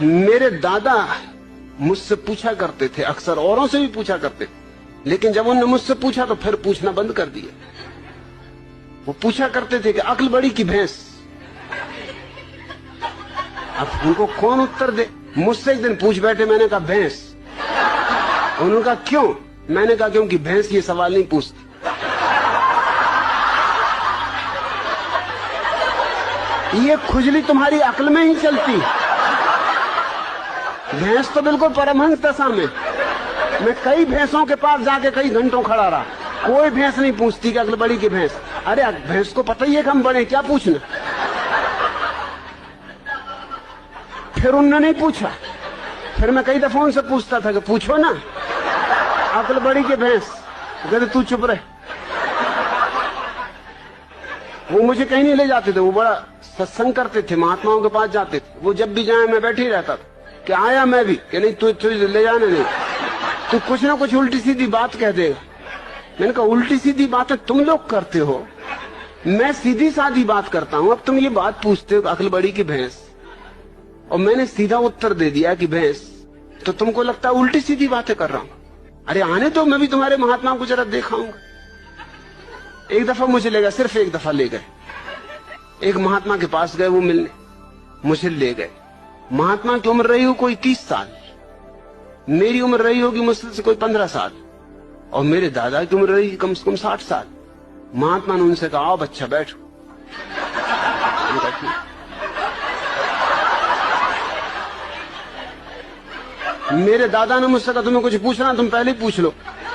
मेरे दादा मुझसे पूछा करते थे, अक्सर औरों से भी पूछा करते थे, लेकिन जब उन्होंने मुझसे पूछा तो फिर पूछना बंद कर दिया। वो पूछा करते थे कि अक्ल बड़ी की भैंस। अब उनको कौन उत्तर दे। मुझसे एक दिन पूछ बैठे, मैंने कहा भैंस। उन्होंने कहा क्यों? मैंने कहा क्योंकि भैंस ये सवाल नहीं पूछती। ये खुजली तुम्हारी अक्ल में ही चलती। भैंस तो बिल्कुल परमहंस दशा में। मैं कई भैंसों के पास जाके कई घंटों खड़ा रहा, कोई भैंस नहीं पूछती कि अक्ल बड़ी की भैंस। अरे भैंस को पता ही है कि हम बड़े, क्या पूछना। फिर उन्होंने नहीं पूछा। फिर मैं कई दफा उनसे पूछता था कि पूछो ना, अक्ल बड़ी की भैंस। कहते तू चुप रहे। वो मुझे कहीं नहीं ले जाते थे, वो बड़ा सत्संग करते थे, महात्माओं के पास जाते थे। वो जब भी जाए मैं बैठे ही रहता था कि आया मैं भी, कि नहीं तू ले जाने नहीं, तू कुछ ना कुछ उल्टी सीधी बात कह देगा। मैंने कहा उल्टी सीधी बातें तुम लोग करते हो, मैं सीधी सादी बात करता हूं। अब तुम ये बात पूछते हो अक्ल बड़ी की भैंस, और मैंने सीधा उत्तर दे दिया कि भैंस, तो तुमको लगता है उल्टी सीधी बातें कर रहा हूं। अरे आने तो, मैं भी तुम्हारे महात्मा को जरा दिखाऊंगा। एक दफा मुझे ले गए, सिर्फ एक दफा ले गए। एक महात्मा के पास गए वो मिलने, मुझे ले गए। महात्मा की उम्र रही हो कोई 30 साल, मेरी उम्र रही होगी मुश्किल से कोई 15 साल, और मेरे दादा की उम्र रही कम से कम 60 साल। महात्मा ने उनसे कहा आओ बच्चा बैठो। मेरे दादा ने मुझसे कहा तुम्हें कुछ पूछना तुम पहले ही पूछ लो,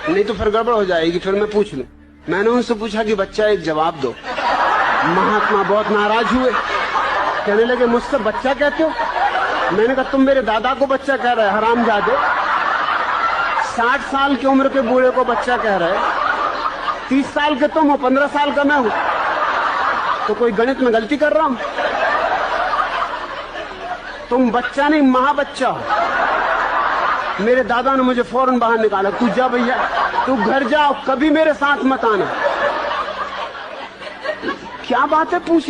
नहीं तो फिर गड़बड़ हो जाएगी, फिर मैं पूछ लूं। मैंने उनसे पूछा कि बच्चा एक जवाब दो। महात्मा बहुत नाराज हुए, कहने लगे मुझसे बच्चा कहते हो? मैंने कहा तुम मेरे दादा को बच्चा कह रहे हरामजादे, 60 साल की उम्र के बूढ़े को बच्चा कह रहे, 30 साल के तुम हो, 15 साल का मैं हूं, तो कोई गणित में गलती कर रहा हूं? तुम बच्चा नहीं महाबच्चा हो। मेरे दादा ने मुझे फौरन बाहर निकाला, तू जा भैया, तू घर जाओ, कभी मेरे साथ मत आना। क्या बात है पूछ